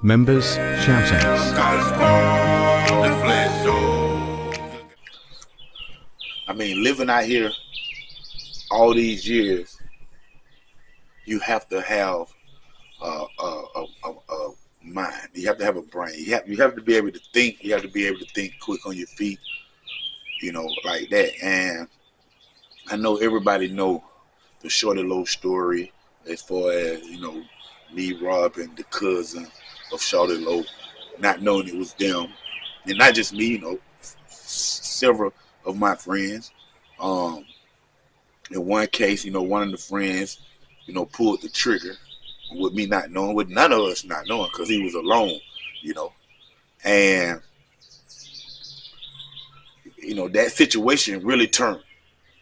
Members shouting. I mean, living out here all these years, you have to have a mind. You have to have a brain. You have to be able to think. You have to be able to think quick on your feet, like that. And I know everybody know the Shorty Low story as far as, me robbing the cousin of Shawty Lo, not knowing it was them. And not just me, several of my friends. Um, in one case, one of the friends, pulled the trigger with me not knowing, with none of us not knowing, because he was alone, you know. And, that situation really turned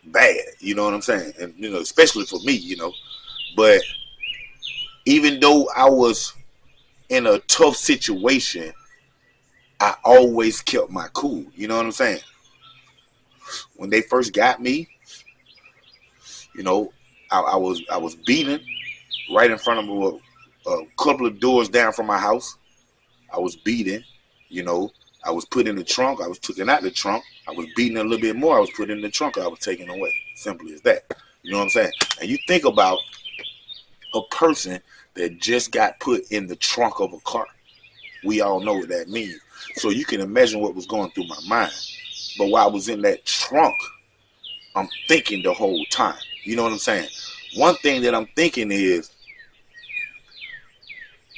bad, you know what I'm saying? And, especially for me, But even though I was in a tough situation, I always kept my cool, you know what I'm saying? When they first got me, I was beaten right in front of a couple of doors down from my house. I was beaten, I was put in the trunk. I was taken out the trunk. I was beaten a little bit more. I was put in the trunk. I was taken away. Simple as that. You know what I'm saying? And you think about a person that just got put in the trunk of a car. We all know what that means. So you can imagine what was going through my mind. But while I was in that trunk, I'm thinking the whole time. You know what I'm saying? One thing that I'm thinking is,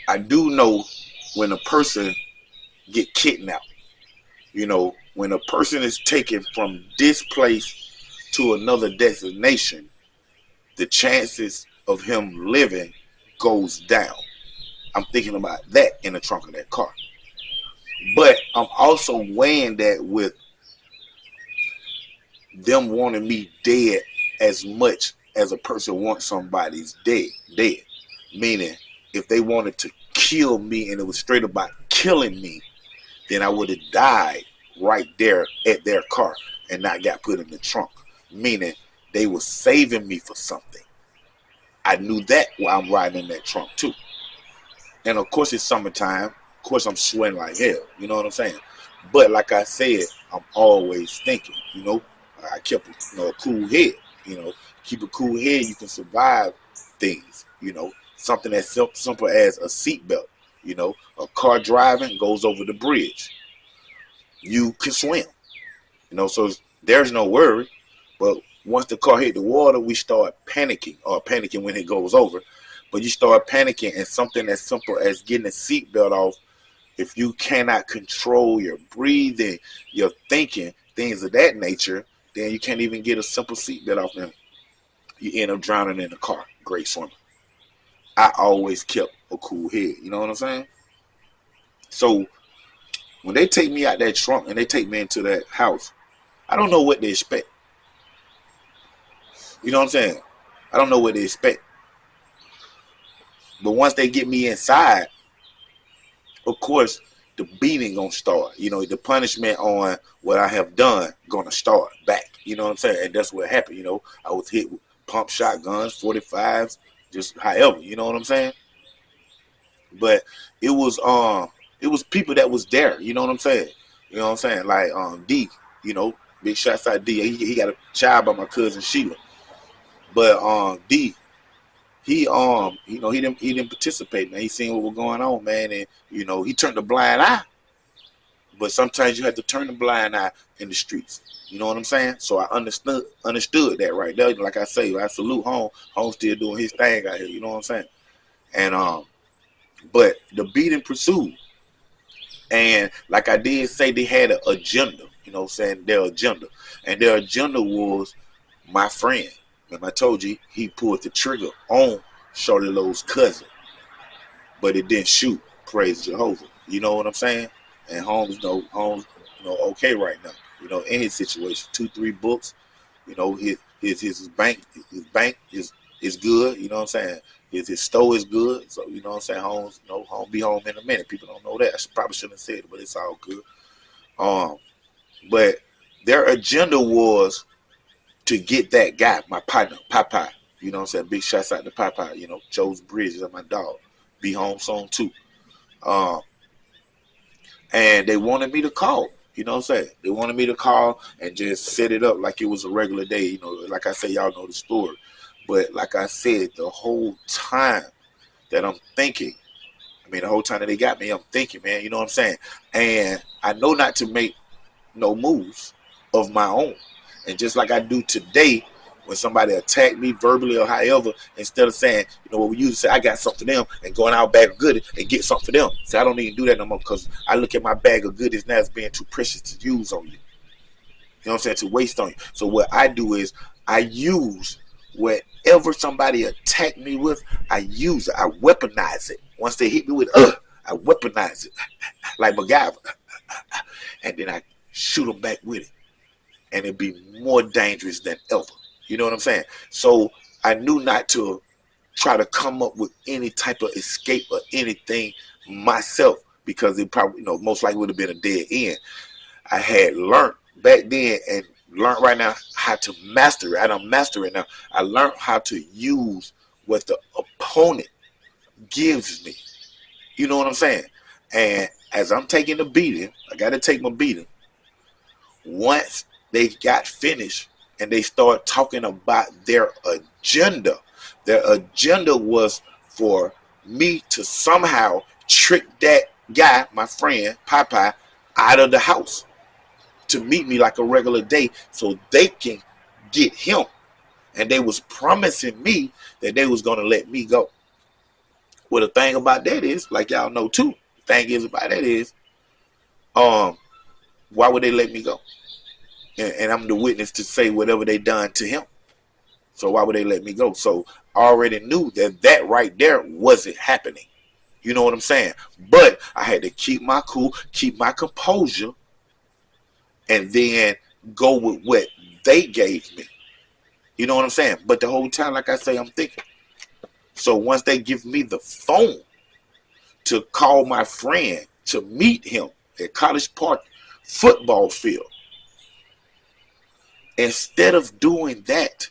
I do know when a person get kidnapped, when a person is taken from this place to another destination, the chances of him living goes down. I'm thinking about that in the trunk of that car. But I'm also weighing that with them wanting me dead as much as a person wants somebody's dead. Meaning, if they wanted to kill me and it was straight about killing me, then I would have died right there at their car and not got put in the trunk. Meaning, they were saving me for something. I knew that while I'm riding in that trunk too. And of course, it's summertime. Of course, I'm sweating like hell. You know what I'm saying? But like I said, I'm always thinking. I kept a cool head. Keep a cool head. You can survive things. Something as simple as a seatbelt. A car driving goes over the bridge. You can swim. So there's no worry. But once the car hit the water, we start panicking, or panicking when it goes over. But you start panicking, and something as simple as getting a seatbelt off, if you cannot control your breathing, your thinking, things of that nature, then you can't even get a simple seatbelt off, and you end up drowning in the car. Great swimmer. I always kept a cool head. You know what I'm saying? So when they take me out that trunk and they take me into that house, I don't know what they expect. You know what I'm saying? I don't know what they expect. But once they get me inside, of course, the beating gonna start. The punishment on what I have done gonna start back. You know what I'm saying? And that's what happened. I was hit with pump shotguns, 45s, just however. You know what I'm saying? But it was people that was there. You know what I'm saying? Like D. Big shots out D. He got a child by my cousin Sheila. But D, he didn't participate, man. He seen what was going on, man, and he turned a blind eye. But sometimes you have to turn the blind eye in the streets. You know what I'm saying? So I understood that right there. Like I say, I salute Home. Home's still doing his thing out here. You know what I'm saying? And but the beating pursued, and like I did say, they had an agenda. Their agenda, and their agenda was my friend. And I told you, he pulled the trigger on Shawty Lo's cousin, but it didn't shoot. Praise Jehovah. You know what I'm saying? And Holmes, okay right now. In his situation, 2-3 books. His bank is good. You know what I'm saying? His store is good. So you know what I'm saying? Holmes, Holmes be home in a minute. People don't know that. I probably shouldn't have said it, but it's all good. But their agenda was to get that guy, my partner, Popeye. You know what I'm saying? Big shots out to Popeye. Joe's Bridges, my dog. Be home soon too. Um, and they wanted me to call. You know what I'm saying? They wanted me to call and just set it up like it was a regular day. You know, like I say, y'all know the story. But like I said, the whole time that I'm thinking, I mean, the whole time that they got me, I'm thinking, man, you know what I'm saying? And I know not to make no moves of my own. And just like I do today, when somebody attack me verbally or however, instead of saying, you know what we used to say, I got something for them, and going out bag of goodies and get something for them. See, I don't even do that no more because I look at my bag of goodies now as being too precious to use on you. You know what I'm saying? To waste on you. So what I do is I use whatever somebody attack me with, I use it. I weaponize it. Once they hit me with, I weaponize it like MacGyver. And then I shoot them back with it. And it'd be more dangerous than ever. You know what I'm saying? So I knew not to try to come up with any type of escape or anything myself because it probably, you know, most likely would have been a dead end. I had learned back then and learned right now how to master it. I don't master it now. I learned how to use what the opponent gives me. You know what I'm saying? And as I'm taking the beating, I got to take my beating. Once they got finished and they start talking about their agenda was for me to somehow trick that guy, my friend, Popeye, out of the house to meet me like a regular day so they can get him. And they was promising me that they was going to let me go. Well, the thing about that is, like y'all know too, the thing is about that is, why would they let me go? And I'm the witness to say whatever they done to him. So why would they let me go? So I already knew that that right there wasn't happening. You know what I'm saying? But I had to keep my cool, keep my composure, and then go with what they gave me. You know what I'm saying? But the whole time, like I say, I'm thinking. So once they give me the phone to call my friend to meet him at College Park football field, instead of doing that,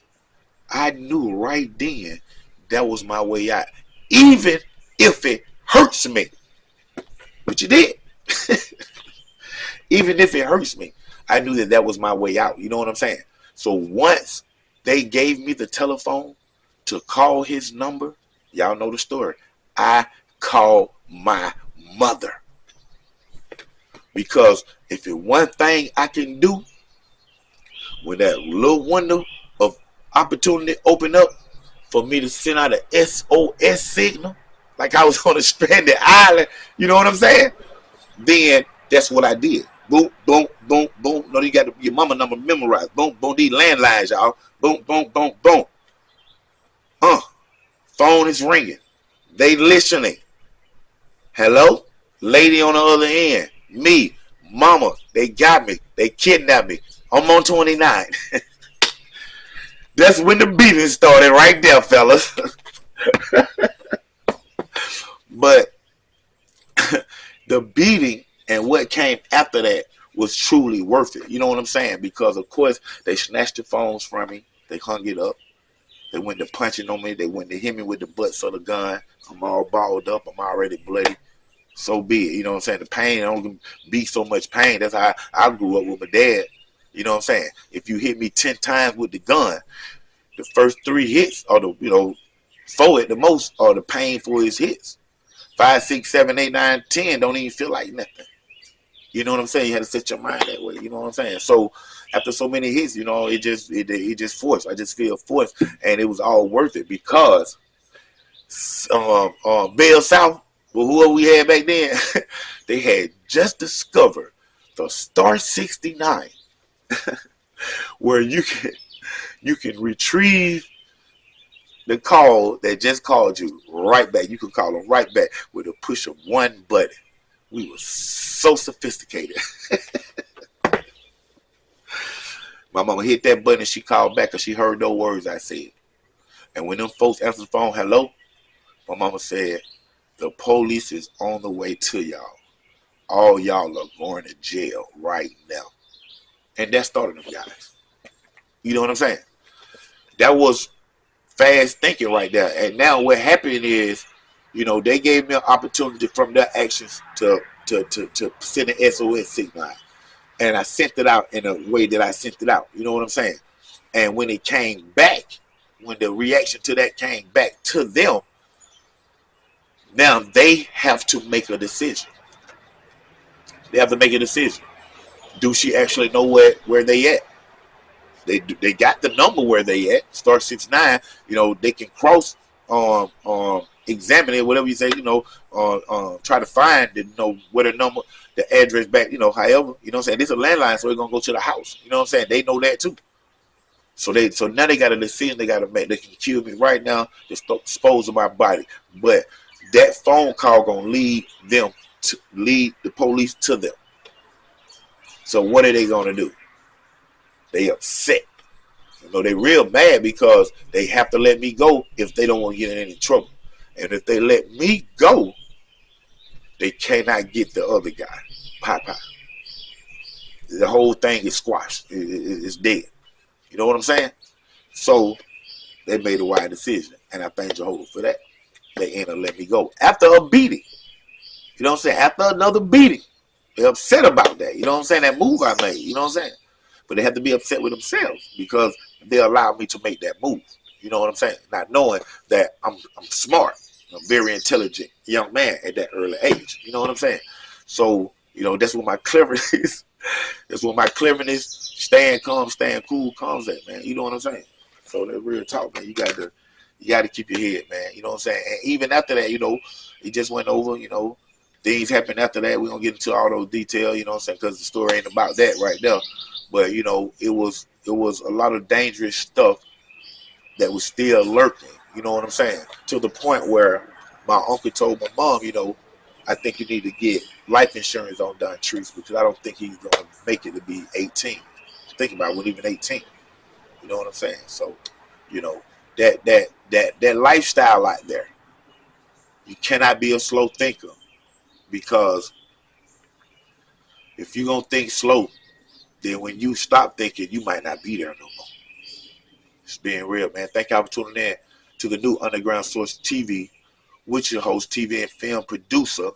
I knew right then that was my way out. Even if it hurts me. Which it did. Even if it hurts me, I knew that that was my way out. You know what I'm saying? So once they gave me the telephone to call his number, y'all know the story, I called my mother. Because if it's one thing I can do, when that little window of opportunity opened up for me to send out a SOS signal, like I was on a stranded island, you know what I'm saying? Then that's what I did. Boom, boom, boom, boom. No, you got your mama number memorized. Boom, boom, these landlines, y'all. Boom, boom, boom, boom. Phone is ringing. They listening. Hello? Lady on the other end. Me. Mama. They got me. They kidnapped me. I'm on 29. That's when the beating started right there, fellas. But the beating and what came after that was truly worth it. You know what I'm saying? Because, of course, they snatched the phones from me. They hung it up. They went to punching on me. They went to hit me with the butts of the gun. I'm all balled up. I'm already bloody. So be it. You know what I'm saying? The pain don't be so much pain. That's how I grew up with my dad. You know what I'm saying? If you hit me 10 times with the gun, the first 3 hits, or the 4 at the most, are the painfulest hits. 5, 6, 7, 8, 9, 10 don't even feel like nothing. You know what I'm saying? You had to set your mind that way. You know what I'm saying? So after so many hits, it just forced. I just feel forced, and it was all worth it because Bell South, well, whoever we had back then, they had just discovered the Star 69, where you can retrieve the call that just called you right back. You can call them right back with a push of one button. We were so sophisticated. My mama hit that button and she called back because she heard those words I said. And when them folks answered the phone, hello, my mama said, the police is on the way to y'all. All y'all are going to jail right now. And that started them guys. You know what I'm saying? That was fast thinking right there. And now what happened is You know, they gave me an opportunity from their actions to send an SOS signal out. And I sent it out in a way that I sent it out. You know what I'm saying? And when it came back, when the reaction to that came back to them, now they have to make a decision. They have to make a decision. Do she actually know where they at? They got the number where they at. Star 69. You know, they can cross examine it, whatever you say. You know, try to find the, you know, where the number, the address back. You know, however, you know what I'm saying. This is a landline, so they're gonna go to the house. You know what I'm saying. They know that too. So now they got a decision they got to make. They can kill me right now, just dispose of my body. But that phone call gonna lead the police to them. So what are they gonna do? They upset. You know, they real mad because they have to let me go if they don't want to get in any trouble. And if they let me go, they cannot get the other guy. Papa. The whole thing is squashed. It's dead. You know what I'm saying? So they made a wise decision. And I thank Jehovah for that. They ended up letting me go. After a beating. You know what I'm saying? After another beating. They're upset about that. You know what I'm saying? That move I made. You know what I'm saying? But they have to be upset with themselves because they allowed me to make that move. You know what I'm saying? Not knowing that I'm smart. I'm a very intelligent young man at that early age. You know what I'm saying? So, you know, that's what my cleverness that's what my cleverness, staying calm, staying cool comes at, man. You know what I'm saying? So that real talk, man. You got to keep your head, man. You know what I'm saying? And even after that, you know, it just went over, you know, things happened after that. We're going to get into all those details, you know what I'm saying? Because the story ain't about that right there. But, you know, it was a lot of dangerous stuff that was still lurking. You know what I'm saying? To the point where my uncle told my mom, you know, I think you need to get life insurance on Don Treese because I don't think he's going to make it to be 18. Think about it, when even 18. You know what I'm saying? So, you know, that lifestyle out there, you cannot be a slow thinker because if you're going to think slow, then when you stop thinking, you might not be there no more. It's being real, man. Thank y'all for tuning in to the new Underground Source TV with your host, TV and film producer,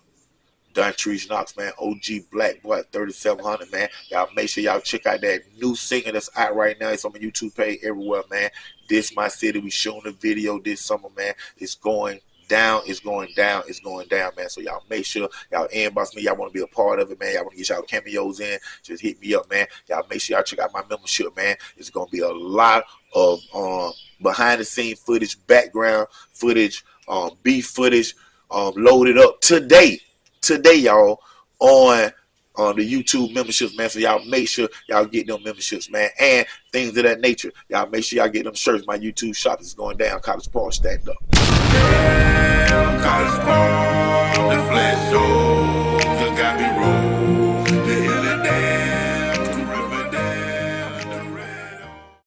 Don Treese Knox, man. OG Black Boy 3700, man. Y'all make sure y'all check out that new singer that's out right now. It's on my YouTube page everywhere, man. This My City. We showing the video this summer, man. It's going down, it's going down, it's going down, man. So y'all make sure y'all inbox me. Y'all want to be a part of it, man. Y'all want to get y'all cameos in. Just hit me up, man. Y'all make sure y'all check out my membership, man. It's going to be a lot of behind the scene footage, background footage, beef footage, loaded up today, y'all, on the YouTube memberships, man. So y'all make sure y'all get them memberships, man, and things of that nature. Y'all make sure y'all get them shirts. My YouTube shop is going down. College Park stacked up. College Park, the flesh show.